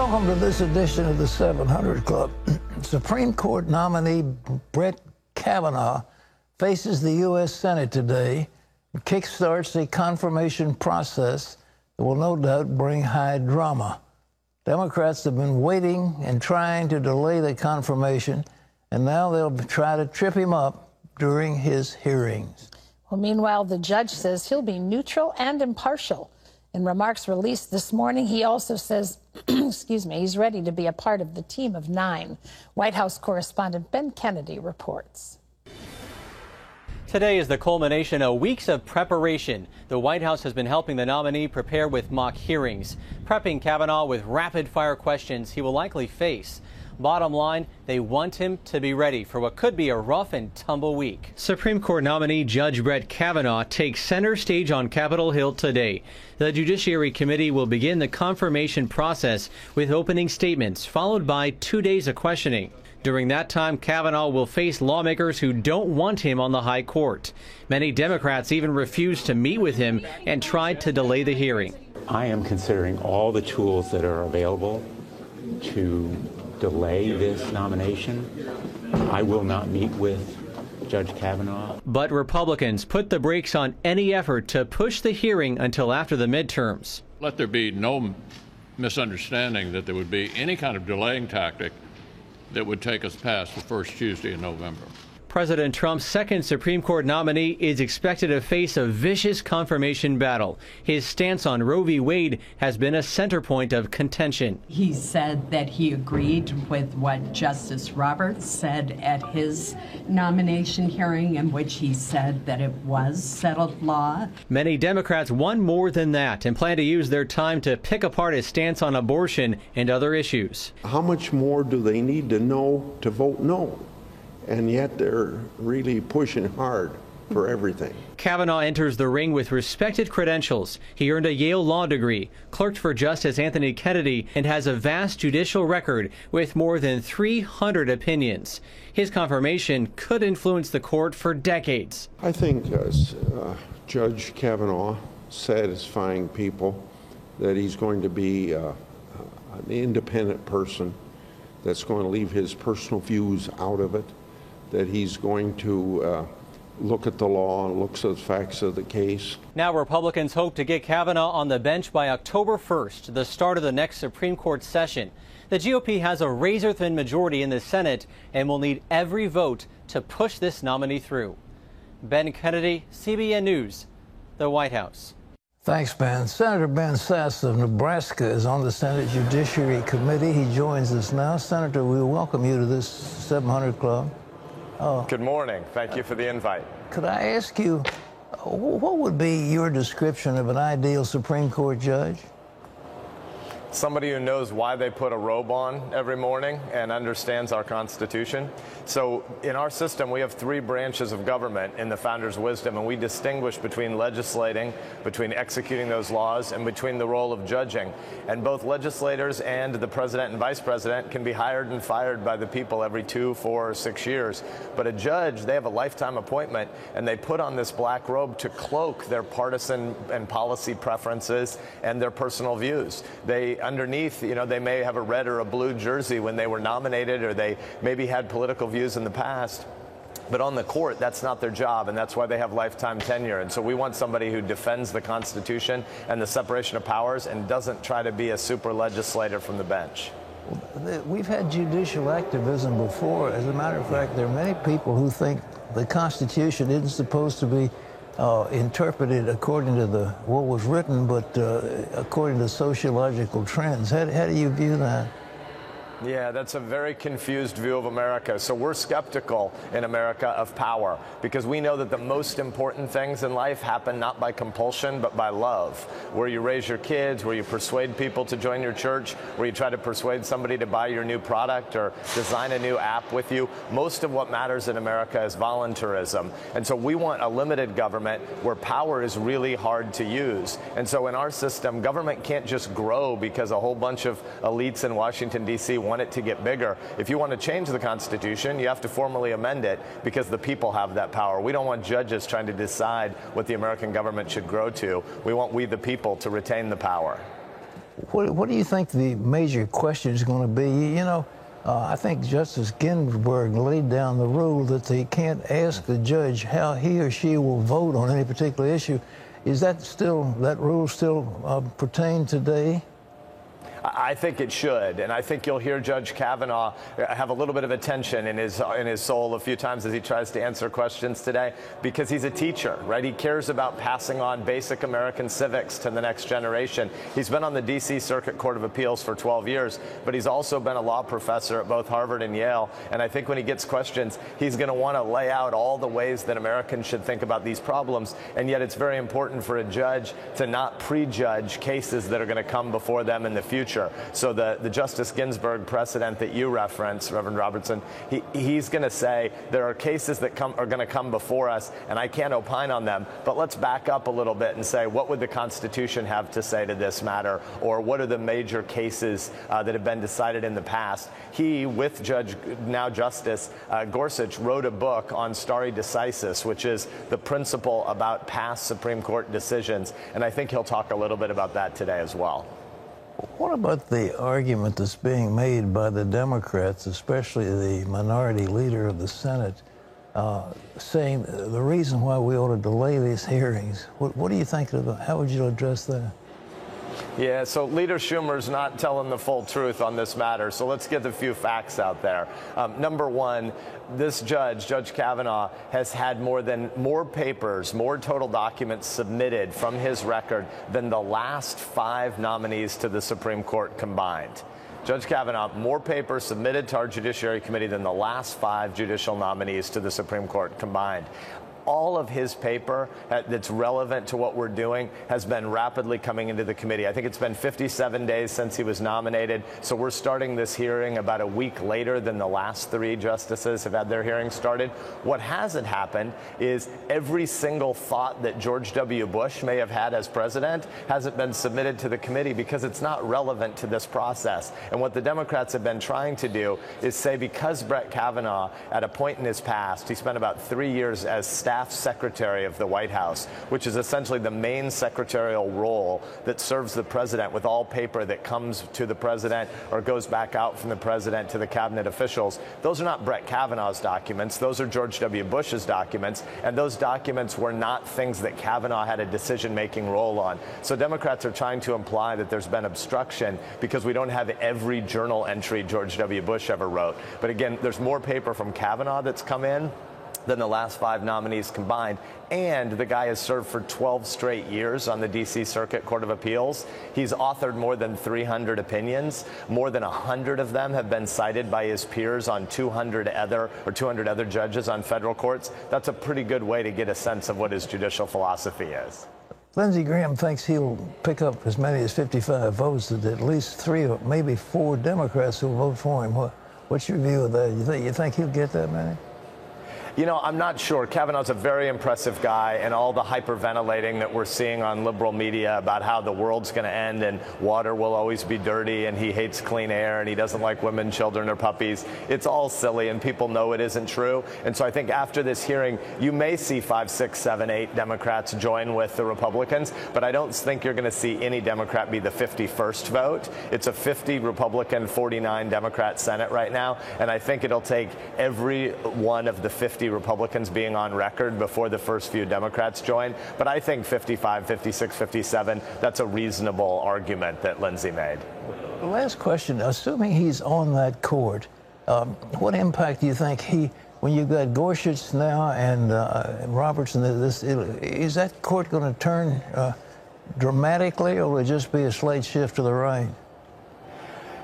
Welcome to this edition of the 700 Club. Supreme Court nominee Brett Kavanaugh faces the U.S. Senate today and kickstarts the confirmation process that will no doubt bring high drama. Democrats have been waiting and trying to delay the confirmation, and now they'll try to trip him up during his hearings. Well, meanwhile, the judge says he'll be neutral and impartial. In remarks released this morning, he also says, excuse me, he's ready to be a part of the team of 9. White House correspondent Ben Kennedy reports. Today is the culmination of weeks of preparation. The White House has been helping the nominee prepare with mock hearings, prepping Kavanaugh with rapid-fire questions he will likely face. Bottom line, they want him to be ready for what could be a rough and tumble week. Supreme Court nominee Judge Brett Kavanaugh takes center stage on Capitol Hill today. The Judiciary Committee will begin the confirmation process with opening statements, followed by 2 days of questioning. During that time, Kavanaugh will face lawmakers who don't want him on the high court. Many Democrats even refused to meet with him and tried to delay the hearing. I am considering all the tools that are available to delay this nomination. I will not meet with Judge Kavanaugh. But Republicans put the brakes on any effort to push the hearing until after the midterms. Let there be no misunderstanding that there would be any kind of delaying tactic that would take us past the first Tuesday in November. President Trump's second Supreme Court nominee is expected to face a vicious confirmation battle. His stance on Roe v. Wade has been a center point of contention. He said that he agreed with what Justice Roberts said at his nomination hearing, in which he said that it was settled law. Many Democrats want more than that and plan to use their time to pick apart his stance on abortion and other issues. How much more do they need to know to vote no? And yet they're really pushing hard for everything. Kavanaugh enters the ring with respected credentials. He earned a Yale law degree, clerked for Justice Anthony Kennedy, and has a vast judicial record with more than 300 opinions. His confirmation could influence the court for decades. I think Judge Kavanaugh satisfying people that he's going to be an independent person that's going to leave his personal views out of it, that he's going to look at the law and looks at the facts of the case. Now Republicans hope to get Kavanaugh on the bench by October 1st, the start of the next Supreme Court session. The GOP has a razor-thin majority in the Senate and will need every vote to push this nominee through. Ben Kennedy, CBN News, the White House. Thanks, Ben. Senator Ben Sasse of Nebraska is on the Senate Judiciary Committee. He joins us now. Senator, we welcome you to this 700 Club. Good morning. Thank you for the invite. Could I ask you, what would be your description of an ideal Supreme Court judge? Somebody who knows why they put a robe on every morning and understands our Constitution. So in our system, we have 3 branches of government in the founder's wisdom, and we distinguish between legislating, between executing those laws, and between the role of judging. And both legislators and the president and vice president can be hired and fired by the people every 2, 4, or 6 years. But a judge, they have a lifetime appointment, and they put on this black robe to cloak their partisan and policy preferences and their personal views. Underneath, they may have a red or a blue jersey when they were nominated, or they maybe had political views in the past. But on the court, that's not their job, and that's why they have lifetime tenure. And so we want somebody who defends the Constitution and the separation of powers and doesn't try to be a super legislator from the bench. We've had judicial activism before. As a matter of fact, there are many people who think the Constitution isn't supposed to be interpreted according to what was written, but according to sociological trends. How do you view that? Yeah, that's a very confused view of America. So we're skeptical in America of power because we know that the most important things in life happen not by compulsion, but by love. Where you raise your kids, where you persuade people to join your church, where you try to persuade somebody to buy your new product or design a new app with you. Most of what matters in America is voluntarism. And so we want a limited government where power is really hard to use. And so in our system, government can't just grow because a whole bunch of elites in Washington, D.C. want it to get bigger. If you want to change the Constitution, you have to formally amend it because the people have that power. We don't want judges trying to decide what the American government should grow to. We want we the people to retain the power. What do you think the major question is going to be? You know, I think Justice Ginsburg laid down the rule that they can't ask the judge how he or she will vote on any particular issue. Is that rule still pertain today? I think it should, and I think you'll hear Judge Kavanaugh have a little bit of a tension in his soul a few times as he tries to answer questions today, because he's a teacher, right? He cares about passing on basic American civics to the next generation. He's been on the D.C. Circuit Court of Appeals for 12 years, but he's also been a law professor at both Harvard and Yale, and I think when he gets questions, he's going to want to lay out all the ways that Americans should think about these problems, and yet it's very important for a judge to not prejudge cases that are going to come before them in the future. So the Justice Ginsburg precedent that you reference, Reverend Robertson, he's going to say there are cases that are going to come before us, and I can't opine on them, but let's back up a little bit and say, what would the Constitution have to say to this matter, or what are the major cases that have been decided in the past? He, with now Justice Gorsuch, wrote a book on stare decisis, which is the principle about past Supreme Court decisions, and I think he'll talk a little bit about that today as well. What about the argument that's being made by the Democrats, especially the minority leader of the Senate, saying the reason why we ought to delay these hearings? What do you think about? How would you address that? Yeah, so Leader Schumer's not telling the full truth on this matter, so let's get a few facts out there. Number one, this Judge Kavanaugh, has had more total documents submitted from his record than the last 5 nominees to the Supreme Court combined. Judge Kavanaugh, more papers submitted to our Judiciary Committee than the last 5 judicial nominees to the Supreme Court combined. All of his paper that's relevant to what we're doing has been rapidly coming into the committee. I think it's been 57 days since he was nominated, so we're starting this hearing about a week later than the last 3 justices have had their hearings started. What hasn't happened is every single thought that George W. Bush may have had as president hasn't been submitted to the committee because it's not relevant to this process. And what the Democrats have been trying to do is say, because Brett Kavanaugh, at a point in his past, he spent about 3 years as staff secretary of the White House, which is essentially the main secretarial role that serves the president with all paper that comes to the president or goes back out from the president to the cabinet officials. Those are not Brett Kavanaugh's documents. Those are George W. Bush's documents, and those documents were not things that Kavanaugh had a decision-making role on. So Democrats are trying to imply that there's been obstruction because we don't have every journal entry George W. Bush ever wrote. But again, there's more paper from Kavanaugh that's come in than the last 5 nominees combined. And the guy has served for 12 straight years on the D.C. Circuit Court of Appeals. He's authored more than 300 opinions. More than 100 of them have been cited by his peers on 200 other judges on federal courts. That's a pretty good way to get a sense of what his judicial philosophy is. Lindsey Graham thinks he'll pick up as many as 55 votes, that at least 3 or maybe 4 Democrats will vote for him. What's your view of that? You think he'll get that many? You know, I'm not sure. Kavanaugh's a very impressive guy, and all the hyperventilating that we're seeing on liberal media about how the world's going to end and water will always be dirty and he hates clean air and he doesn't like women, children, or puppies. It's all silly, and people know it isn't true. And so I think after this hearing, you may see 5, 6, 7, 8 Democrats join with the Republicans, but I don't think you're going to see any Democrat be the 51st vote. It's a 50 Republican, 49 Democrat Senate right now, and I think it'll take every one of the 50 Republicans being on record before the first few Democrats join. But I think 55, 56, 57, that's a reasonable argument that Lindsey made. The last question, assuming he's on that court, what impact do you think when you've got Gorsuch now and Robertson, is that court going to turn dramatically, or will it just be a slight shift to the right?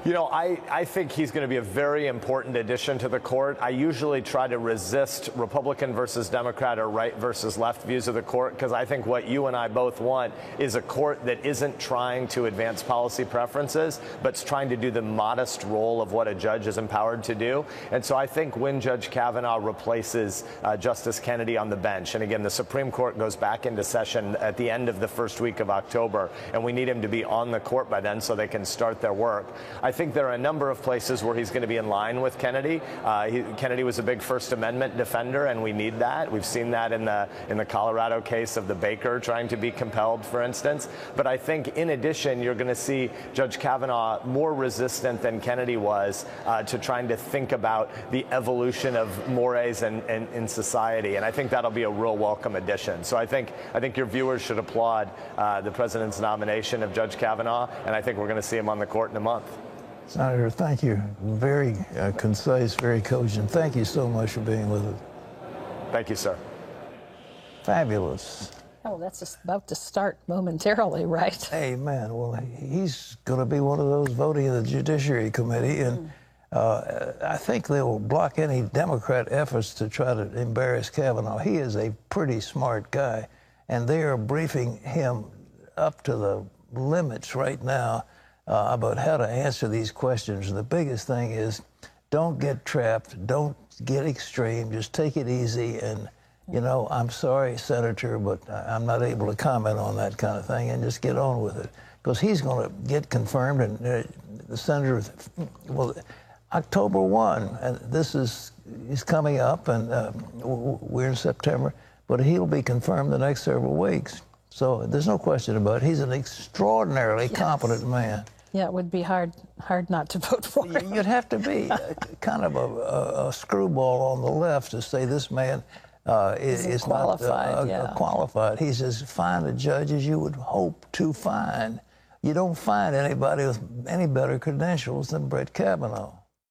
You know, I think he's going to be a very important addition to the court. I usually try to resist Republican versus Democrat or right versus left views of the court, because I think what you and I both want is a court that isn't trying to advance policy preferences, but's trying to do the modest role of what a judge is empowered to do. And so I think when Judge Kavanaugh replaces Justice Kennedy on the bench, and again, the Supreme Court goes back into session at the end of the first week of October, and we need him to be on the court by then so they can start their work, I I think there are a number of places where he's going to be in line with Kennedy. Kennedy was a big First Amendment defender, and we need that. We've seen that in the Colorado case of the baker trying to be compelled, for instance. But I think in addition, you're going to see Judge Kavanaugh more resistant than Kennedy was to trying to think about the evolution of mores in society. And I think that'll be a real welcome addition. So I think your viewers should applaud the president's nomination of Judge Kavanaugh, and I think we're going to see him on the court in a month. Senator, thank you. Very concise, very cogent. Thank you so much for being with us. Thank you, sir. Fabulous. Oh, that's just about to start momentarily, right? Amen. Well, he's going to be one of those voting in the Judiciary Committee, and I think they will block any Democrat efforts to try to embarrass Kavanaugh. He is a pretty smart guy, and they are briefing him up to the limits right now about how to answer these questions. And the biggest thing is don't get trapped, don't get extreme, just take it easy. And, you know, I'm sorry, Senator, but I'm not able to comment on that kind of thing, and just get on with it. Because he's going to get confirmed, and the senator, well, October 1, and this is coming up, and we're in September, but he'll be confirmed the next several weeks. So there's no question about it. He's an extraordinarily competent man. Yeah, it would be hard not to vote for him. You'd have to be kind of a screwball on the left to say this man is qualified, not qualified. He's as fine a judge as you would hope to find. You don't find anybody with any better credentials than Brett Kavanaugh.